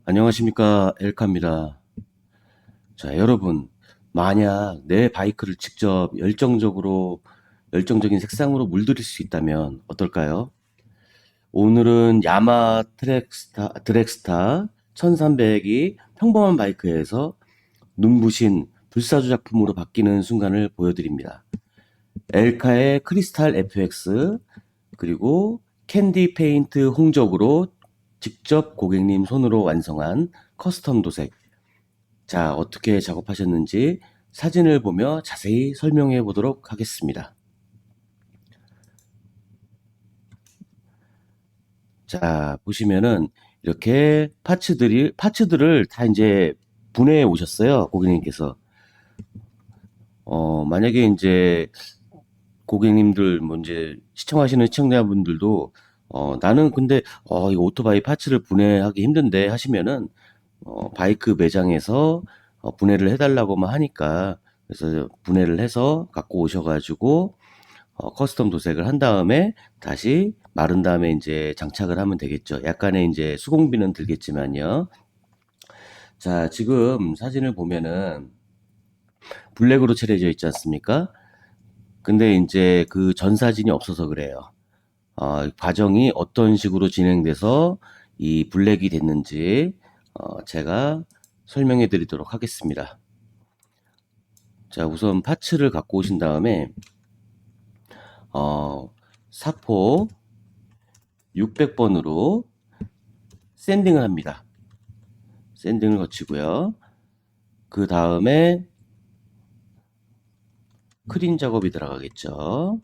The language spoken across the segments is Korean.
안녕하십니까, 엘카입니다. 자, 여러분, 만약 내 바이크를 직접 열정적인 색상으로 물들일 수 있다면 어떨까요? 오늘은 야마 드렉스타 1300이 평범한 바이크에서 눈부신 불사조 작품으로 바뀌는 순간을 보여드립니다. 엘카의 크리스탈 FX, 그리고 캔디 페인트 홍적으로 직접 고객님 손으로 완성한 커스텀 도색. 자, 어떻게 작업하셨는지 사진을 보며 자세히 설명해 보도록 하겠습니다. 자, 보시면은 이렇게 파츠들을 다 이제 분해해 오셨어요, 고객님께서. 만약에 이제 고객님들, 뭐 이제 시청하시는 시청자분들도, 나는 근데, 이 오토바이 파츠를 분해하기 힘든데 하시면은, 바이크 매장에서 분해를 해달라고만 하니까, 그래서 분해를 해서 갖고 오셔가지고, 커스텀 도색을 한 다음에 다시 마른 다음에 이제 장착을 하면 되겠죠. 약간의 이제 수공비는 들겠지만요. 자, 지금 사진을 보면은 블랙으로 칠해져 있지 않습니까? 근데 이제 그 전 사진이 없어서 그래요. 과정이 어떤 식으로 진행돼서 이 블랙이 됐는지 제가 설명해 드리도록 하겠습니다. 자, 우선 파츠를 갖고 오신 다음에 사포 600번으로 샌딩을 합니다. 샌딩을 거치고요. 그 다음에 크린 작업이 들어가겠죠.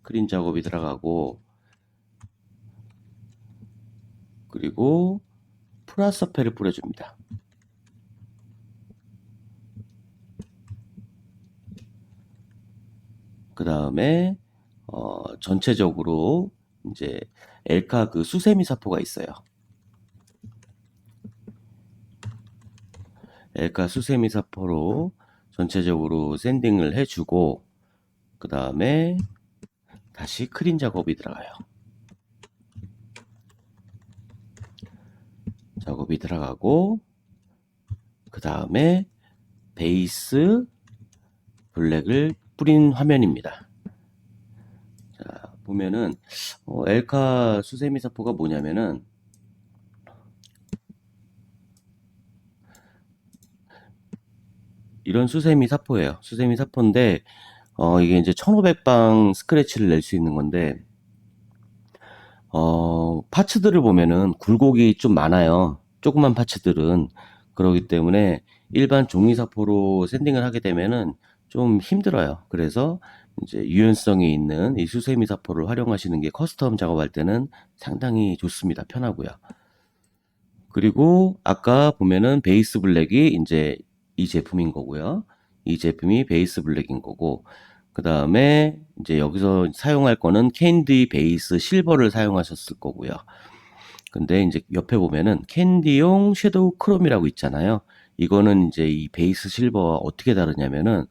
크린 작업이 들어가고, 그리고 프라서페를 뿌려줍니다. 그 다음에 전체적으로 이제 엘카 그 수세미 사포가 있어요. 엘카 수세미 사포로 전체적으로 샌딩을 해주고, 그 다음에 다시 크린 작업이 들어가요. 작업이 들어가고, 그 다음에 베이스 블랙을 뿌린 화면입니다. 자, 보면은 엘카 수세미 사포가 뭐냐면은 이런 수세미 사포예요. 수세미 사포인데 이게 이제 1500방 스크래치를 낼 수 있는 건데 파츠들을 보면은 굴곡이 좀 많아요. 조그만 파츠들은. 그러기 때문에 일반 종이 사포로 샌딩을 하게 되면은 좀 힘들어요. 그래서 이제 유연성이 있는 이 수세미 사포를 활용하시는 게 커스텀 작업할 때는 상당히 좋습니다. 편하고요. 그리고 아까 보면은 베이스 블랙이 이제 이 제품인 거고요. 이 제품이 베이스 블랙인 거고, 그 다음에 이제 여기서 사용할 거는 캔디 베이스 실버를 사용하셨을 거고요. 근데 이제 옆에 보면은 캔디용 섀도우 크롬이라고 있잖아요. 이거는 이제 이 베이스 실버와 어떻게 다르냐면은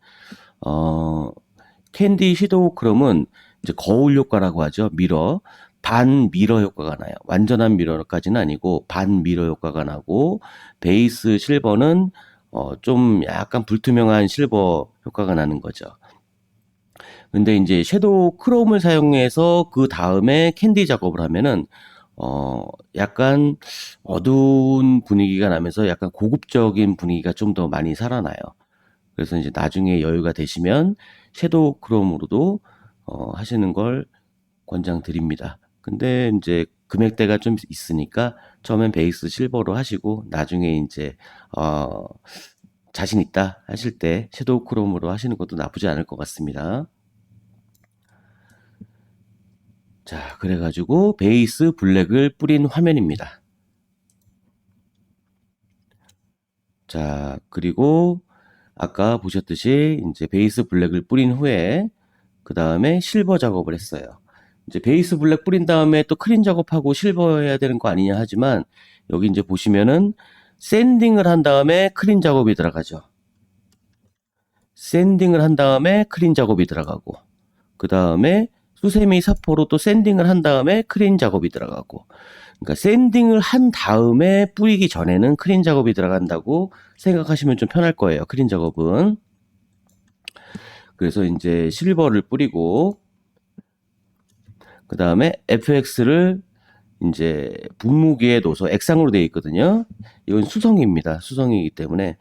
캔디 섀도우 크롬은 이제 거울 효과라고 하죠. 미러. 반 미러 효과가 나요. 완전한 미러까지는 아니고 반 미러 효과가 나고, 베이스 실버는 좀 약간 불투명한 실버 효과가 나는 거죠. 근데 이제 섀도우 크롬을 사용해서 그 다음에 캔디 작업을 하면은 약간 어두운 분위기가 나면서 약간 고급적인 분위기가 좀 더 많이 살아나요. 그래서 이제 나중에 여유가 되시면 섀도우 크롬으로도 하시는 걸 권장드립니다. 근데 이제 금액대가 좀 있으니까 처음엔 베이스 실버로 하시고 나중에 이제 어, 자신 있다 하실 때 섀도우 크롬으로 하시는 것도 나쁘지 않을 것 같습니다. 자, 그래가지고 베이스 블랙을 뿌린 화면입니다. 자, 그리고 아까 보셨듯이 이제 베이스 블랙을 뿌린 후에 그 다음에 실버 작업을 했어요. 이제 베이스 블랙 뿌린 다음에 또 크린 작업하고 실버 해야 되는 거 아니냐 하지만, 여기 이제 보시면은 샌딩을 한 다음에 크린 작업이 들어가죠. 샌딩을 한 다음에 크린 작업이 들어가고, 그 다음에 수세미 사포로 또 샌딩을 한 다음에 크린 작업이 들어가고, 그러니까 샌딩을 한 다음에 뿌리기 전에는 크린 작업이 들어간다고 생각하시면 좀 편할 거예요. 크린 작업은. 그래서 이제 실버를 뿌리고 그 다음에 FX를 이제 분무기에 넣어서 액상으로 되어 있거든요. 이건 수성입니다. 수성이기 때문에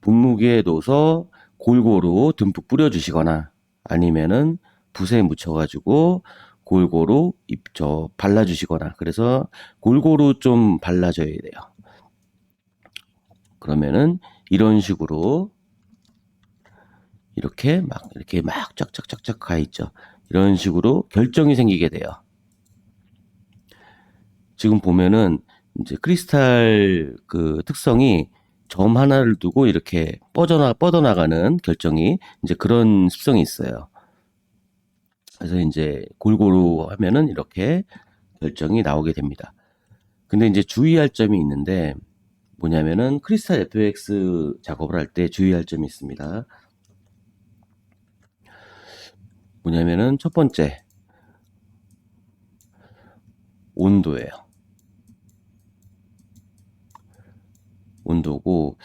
분무기에 넣어서 골고루 듬뿍 뿌려주시거나 아니면은 붓에 묻혀가지고 골고루 발라주시거나 그래서 골고루 좀 발라줘야 돼요. 그러면은 이런 식으로 이렇게 막 쫙쫙쫙쫙 가 있죠. 이런 식으로 결정이 생기게 돼요. 지금 보면은 이제 크리스탈 그 특성이 점 하나를 두고 이렇게 뻗어나가는 결정이 이제 그런 습성이 있어요. 그래서 이제 골고루 하면은 이렇게 결정이 나오게 됩니다. 근데 이제 주의할 점이 있는데 뭐냐면은 크리스탈 FX 작업을 할 때 주의할 점이 있습니다. 뭐냐면은 첫 번째 온도예요. 온도고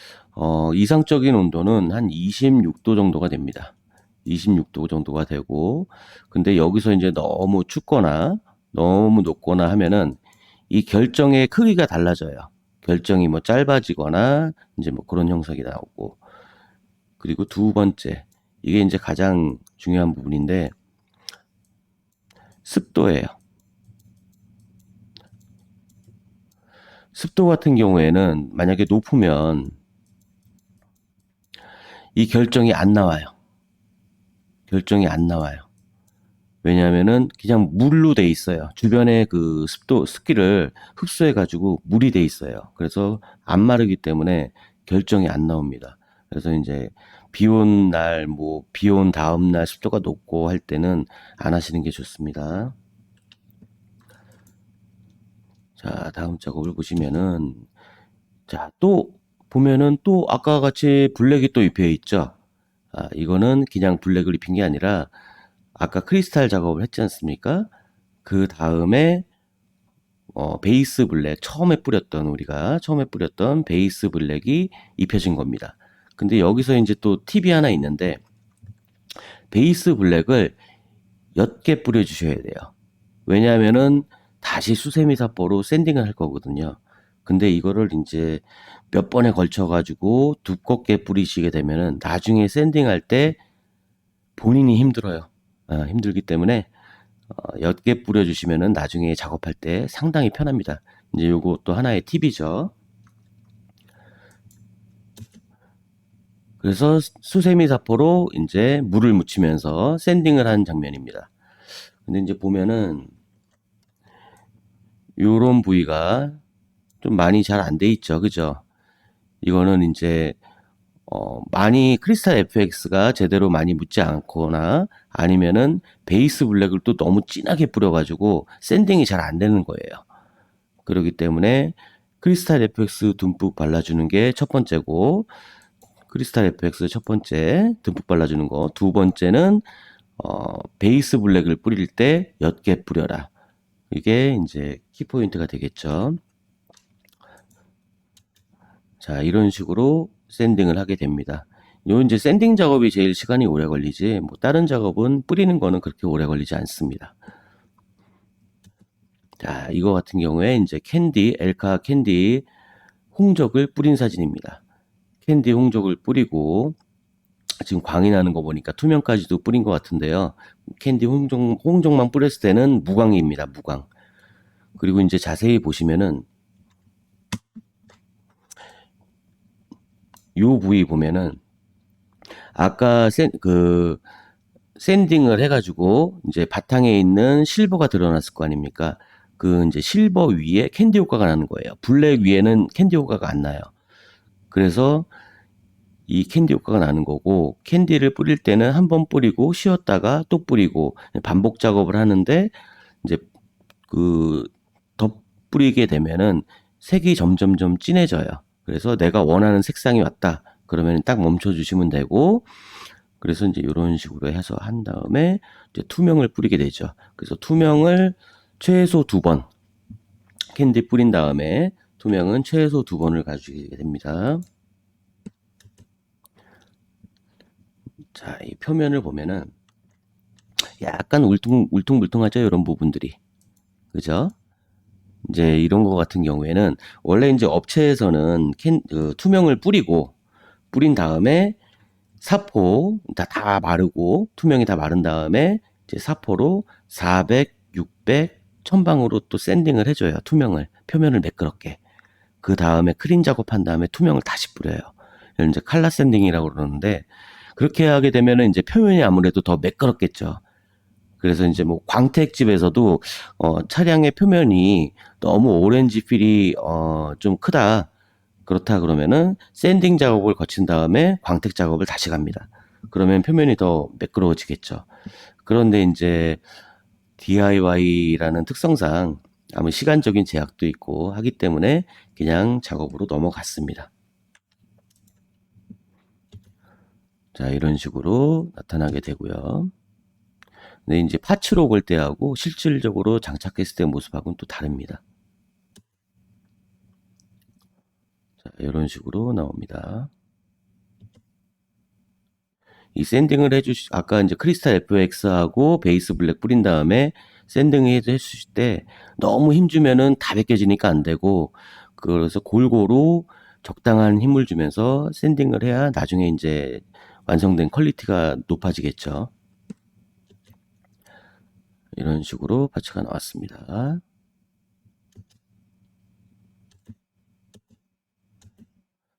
이상적인 온도는 한 26도 정도가 됩니다. 26도 정도가 되고 근데 여기서 이제 너무 춥거나 너무 높거나 하면은 이 결정의 크기가 달라져요. 결정이 뭐 짧아지거나 이제 뭐 그런 형상이 나오고 그리고 두 번째 이게 이제 가장 중요한 부분인데 습도예요. 습도 같은 경우에는 만약에 높으면 이 결정이 안 나와요. 결정이 안 나와요. 왜냐하면은 그냥 물로 돼 있어요. 주변에 그 습기를 흡수해가지고 물이 돼 있어요. 그래서 안 마르기 때문에 결정이 안 나옵니다. 그래서 이제 비 온 다음 날 습도가 높고 할 때는 안 하시는 게 좋습니다. 자, 다음 작업을 보시면은 자, 또 보면은 또 아까 같이 블랙이 또 입혀 있죠. 이거는 그냥 블랙을 입힌 게 아니라 아까 크리스탈 작업을 했지 않습니까? 그 다음에 베이스 블랙 우리가 처음에 뿌렸던 베이스 블랙이 입혀진 겁니다. 근데 여기서 이제 또 팁이 하나 있는데 베이스 블랙을 옅게 뿌려주셔야 돼요. 왜냐하면은 다시 수세미사포로 샌딩을 할 거거든요. 근데 이거를 이제 몇 번에 걸쳐 가지고 두껍게 뿌리시게 되면은 나중에 샌딩할 때 본인이 힘들어요. 힘들기 때문에 옅게 뿌려주시면은 나중에 작업할 때 상당히 편합니다. 이제 요거 또 하나의 팁이죠. 그래서 수세미사포로 이제 물을 묻히면서 샌딩을 한 장면입니다. 근데 이제 보면은 요런 부위가 좀 많이 잘 안 돼 있죠. 그죠? 이거는 이제 많이 크리스탈 FX가 제대로 많이 묻지 않거나 아니면은 베이스 블랙을 또 너무 진하게 뿌려가지고 샌딩이 잘 안 되는 거예요. 그렇기 때문에 크리스탈 FX 듬뿍 발라주는 게 첫 번째고 크리스탈 FX 첫 번째 듬뿍 발라주는 거 두 번째는 베이스 블랙을 뿌릴 때 옅게 뿌려라. 이게 이제 키포인트가 되겠죠. 자, 이런 식으로 샌딩을 하게 됩니다. 요 이제 샌딩 작업이 제일 시간이 오래 걸리지 뭐 다른 작업은 뿌리는 거는 그렇게 오래 걸리지 않습니다. 자, 이거 같은 경우에 이제 엘카 캔디 홍적을 뿌린 사진입니다. 캔디 홍적을 뿌리고 지금 광이 나는 거 보니까 투명까지도 뿌린 것 같은데요. 캔디 홍적만 뿌렸을 때는 무광입니다. 무광. 그리고 이제 자세히 보시면은 요 부위 보면은 아까 샌딩을 해가지고 이제 바탕에 있는 실버가 드러났을 거 아닙니까? 그 이제 실버 위에 캔디 효과가 나는 거예요. 블랙 위에는 캔디 효과가 안 나요. 그래서 이 캔디 효과가 나는 거고 캔디를 뿌릴 때는 한 번 뿌리고 쉬었다가 또 뿌리고 반복 작업을 하는데 이제 그 덧뿌리게 되면은 색이 점점점 진해져요. 그래서 내가 원하는 색상이 왔다. 그러면 딱 멈춰 주시면 되고 그래서 이제 이런 식으로 해서 한 다음에 이제 투명을 뿌리게 되죠. 그래서 투명을 최소 2번 캔디 뿌린 다음에 투명은 최소 2번을 가지게 됩니다. 자, 이 표면을 보면은 약간 울퉁불퉁하죠, 이런 부분들이. 그죠? 이제 이런 거 같은 경우에는 원래 이제 업체에서는 투명을 뿌린 다음에 사포 다 마르고 투명이 다 마른 다음에 이제 사포로 400, 600, 1000방으로 또 샌딩을 해줘요. 투명을 표면을 매끄럽게. 그 다음에 크린 작업한 다음에 투명을 다시 뿌려요. 이걸 이제 칼라 샌딩이라고 그러는데 그렇게 하게 되면은 이제 표면이 아무래도 더 매끄럽겠죠. 그래서 이제 뭐 광택집에서도 차량의 표면이 너무 오렌지 필이 좀 크다. 그렇다 그러면은 샌딩 작업을 거친 다음에 광택 작업을 다시 갑니다. 그러면 표면이 더 매끄러워지겠죠. 그런데 이제 DIY라는 특성상 아무 시간적인 제약도 있고 하기 때문에 그냥 작업으로 넘어갔습니다. 자, 이런 식으로 나타나게 되고요. 근데 이제 파츠로 볼 때하고 실질적으로 장착했을 때 모습하고는 또 다릅니다. 자, 이런 식으로 나옵니다. 이 샌딩을 아까 이제 크리스탈 FX하고 베이스 블랙 뿌린 다음에 샌딩을 해주실 때 너무 힘주면은 다 벗겨지니까 안 되고, 그래서 골고루 적당한 힘을 주면서 샌딩을 해야 나중에 이제 완성된 퀄리티가 높아지겠죠. 이런 식으로 파츠가 나왔습니다.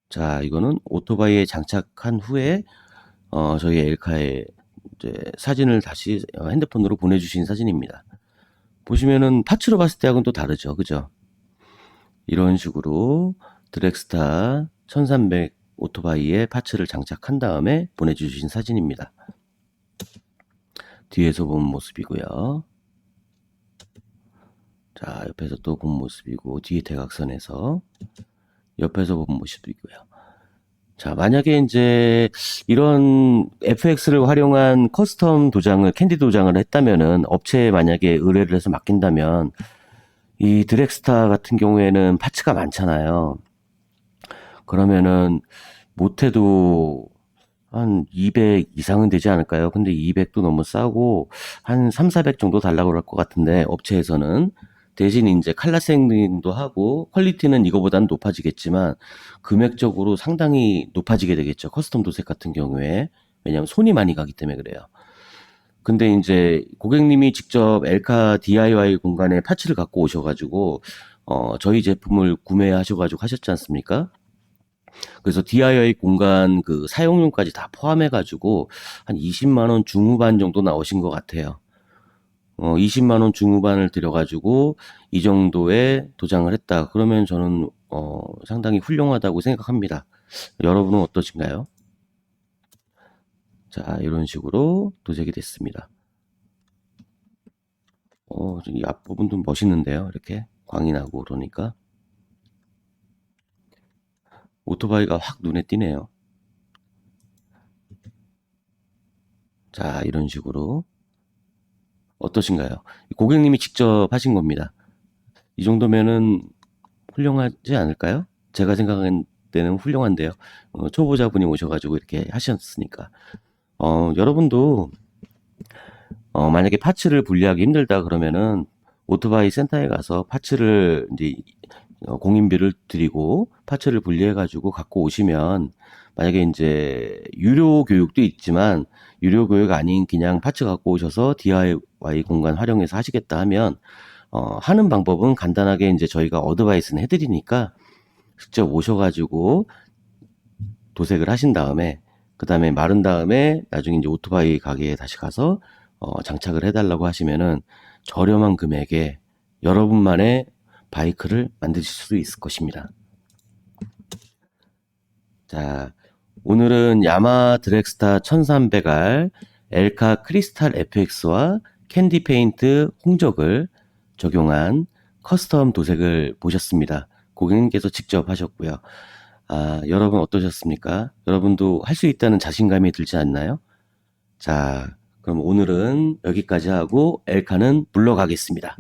자, 이거는 오토바이에 장착한 후에 저희 엘카에 이제 사진을 다시 핸드폰으로 보내주신 사진입니다. 보시면은 파츠로 봤을 때하고는 또 다르죠, 그죠? 이런 식으로 드랙스타 1300 오토바이에 파츠를 장착한 다음에 보내주신 사진입니다. 뒤에서 본 모습이고요. 자, 옆에서 또 본 모습이고, 뒤에 대각선에서 옆에서 본 모습이고요. 자, 만약에 이제 이런 FX를 활용한 커스텀 도장을, 캔디 도장을 했다면은, 업체에 만약에 의뢰를 해서 맡긴다면, 이 드랙스타 같은 경우에는 파츠가 많잖아요. 그러면은, 못해도 한 200 이상은 되지 않을까요? 근데 200도 너무 싸고, 한 3, 400 정도 달라고 그럴 것 같은데, 업체에서는. 대신 이제 칼라 샌딩도 하고 퀄리티는 이거보다는 높아지겠지만 금액적으로 상당히 높아지게 되겠죠. 커스텀 도색 같은 경우에. 왜냐하면 손이 많이 가기 때문에 그래요. 근데 이제 고객님이 직접 엘카 DIY 공간에 파츠를 갖고 오셔가지고 저희 제품을 구매하셔가지고 하셨지 않습니까? 그래서 DIY 공간 그 사용료까지 다 포함해가지고 한 20만 원 중후반 정도 나오신 것 같아요. 20만 원 중후반을 들여가지고 이 정도의 도장을 했다. 그러면 저는 상당히 훌륭하다고 생각합니다. 여러분은 어떠신가요? 자, 이런 식으로 도색이 됐습니다. 이 앞부분도 멋있는데요. 이렇게 광이 나고 그러니까 오토바이가 확 눈에 띄네요. 자, 이런 식으로 어떠신가요? 고객님이 직접 하신 겁니다. 이 정도면은 훌륭하지 않을까요? 제가 생각한 때는 훌륭한데요. 초보자분이 오셔가지고 이렇게 하셨으니까. 여러분도 만약에 파츠를 분리하기 힘들다 그러면은 오토바이 센터에 가서 파츠를 이제 공인비를 드리고 파츠를 분리해가지고 갖고 오시면, 만약에 이제 유료 교육도 있지만 유료 교육 아닌 그냥 파츠 갖고 오셔서 DIY 공간 활용해서 하시겠다 하면 하는 방법은 간단하게 이제 저희가 어드바이스는 해드리니까 직접 오셔가지고 도색을 하신 다음에 그 다음에 마른 다음에 나중에 이제 오토바이 가게에 다시 가서 장착을 해달라고 하시면은 저렴한 금액에 여러분만의 바이크를 만드실 수 있을 것입니다. 자, 오늘은 야마 드랙스타 1300R 엘카 크리스탈 FX와 캔디 페인트 홍적을 적용한 커스텀 도색을 보셨습니다. 고객님께서 직접 하셨고요. 여러분 어떠셨습니까? 여러분도 할 수 있다는 자신감이 들지 않나요? 자, 그럼 오늘은 여기까지 하고 엘카는 물러가겠습니다.